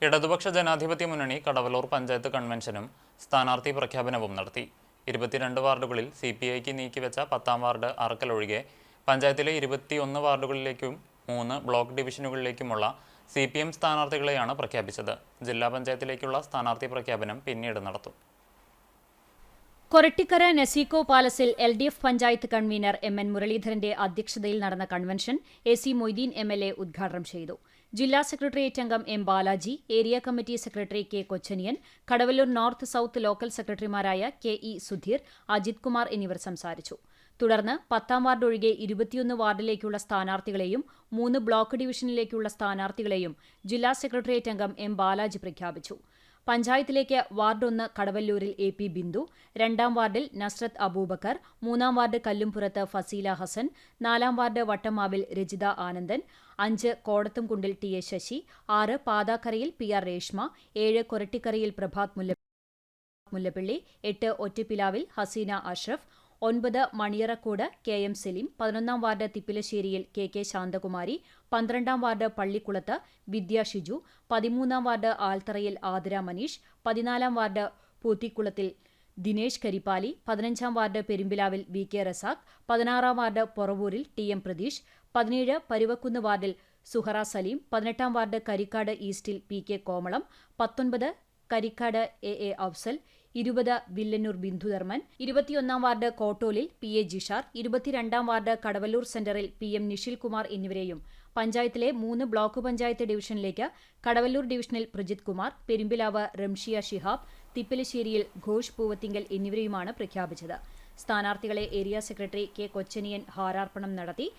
ഇടതുപക്ഷ ജനാധിപത്യ മുന്നണി കടവലൂർ പഞ്ചായത്ത് കൺവെൻഷനും സ്ഥാനാർത്ഥി പ്രഖ്യാപനവും നടത്തി. 22 വാർഡുകളിൽ CPIക്ക് നീക്കിവെച്ച 10ാം വാർഡ് അറക്കൽ ഒഴികെ പഞ്ചായത്തിലെ 21 വാർഡുകളിലേക്കും 3 ബ്ലോക്ക് ഡിവിഷനുകളിലേക്കുമുള്ള CPM സ്ഥാനാർത്ഥികളെയാണ് പ്രഖ്യാപിച്ചത്. ജില്ലാ പഞ്ചായത്തിലേക്കുള്ള സ്ഥാനാർത്ഥി പ്രഖ്യാപനം പിന്നീട് നടത്തും. കൊരട്ടിക്കര നെസീക്കോ പാലസിൽ LDF പഞ്ചായത്ത് കൺവീനർ MN മുരളീധരന്റെ അധ്യക്ഷതയിൽ നടന്ന കൺവെൻഷൻ AC മൊയ്തീൻ MLA ഉദ്ഘാടനം ചെയ്തു. ജില്ലാ സെക്രട്ടേറിയറ്റ് അംഗം M Balaji, area committee secretary K Kochaniyan, Kadavallur north south local സെക്രട്ടറിമാരായ KE സുധീർ, അജിത് കുമാർ എന്നിവർ സംസാരിച്ചു. തുടർന്ന് 10ാം വാർഡ് ഒഴികെ 21 വാർഡിലേക്കുള്ള സ്ഥാനാർത്ഥികളെയും 3 ബ്ലോക്ക് ഡിവിഷനിലേക്കുള്ള സ്ഥാനാർത്ഥികളെയും ജില്ലാ സെക്രട്ടേറിയറ്റ് അംഗം M ബാലാജി പ്രഖ്യാപിച്ചു. പഞ്ചായത്തിലേക്ക് വാർഡ് 1 കടവല്ലൂരിൽ AP ബിന്ദു, 2ാം വാർഡിൽ നസ്രത്ത് അബൂബക്കർ, 3ാം വാർഡ് കല്ലുംപുറത്ത് ഫസീല ഹസൻ, 4ാം വാർഡ് വട്ടമാവിൽ രജിത ആനന്ദൻ, 5 കോടത്തുംകുണ്ടിൽ TA ശശി, 6 പാതാക്കരയിൽ PR രേഷ്മ, 7 കൊരട്ടിക്കരയിൽ പ്രഭാത് മുല്ലപ്പള്ളി, 8 ഒറ്റപ്പിലാവിൽ ഹസീന അഷ്റഫ്, 9 മണിയറക്കോട് KM സലീം, 11ാം വാർഡ് തിപ്പിലശ്ശേരിയിൽ KK ശാന്തകുമാരി, 12ാം വാർഡ് പള്ളിക്കുളത്ത് വിദ്യ ഷിജു, 13ാം വാർഡ് ആൽത്തറയിൽ ആതിര മനീഷ്, 14ാം വാർഡ് പൂത്തിക്കുളത്തിൽ ദിനേശ് കരിപ്പാലി, 15ാം വാർഡ് പെരുമ്പിലാവിൽ VK റസാഖ്, 16ാം വാർഡ് പൊറവൂരിൽ TM പ്രതീഷ്, 17 പരുവക്കുന്ന് വാർഡിൽ സുഹറ സലീം, 18ാം വാർഡ് കരിക്കാട് ഈസ്റ്റിൽ PK കോമളം, 19 കരിക്കാട് AA അഫ്സൽ, 20 വില്ലന്നൂർ ബിന്ദുധർമ്മൻ, 21ാം വാർഡ് കോട്ടോലിൽ PA ജിഷാർ, 22ാം വാർഡ് കടവല്ലൂർ സെന്ററിൽ PM നിഷിൽ കുമാർ എന്നിവരെയും പഞ്ചായത്തിലെ 3 ബ്ലോക്ക് പഞ്ചായത്ത് ഡിവിഷനിലേക്ക് കടവല്ലൂർ ഡിവിഷനിൽ പ്രജിത് കുമാർ, പെരുമ്പിലാവ് റംഷിയ ഷിഹാബ്, തിപ്പലശ്ശേരിയിൽ ഘോഷ് പൂവത്തിങ്കൽ എന്നിവരെയുമാണ് പ്രഖ്യാപിച്ചത്. സ്ഥാനാർത്ഥികളെ ഏരിയ സെക്രട്ടറി K കൊച്ചനിയൻ ഹാരാർപ്പണം നടത്തി.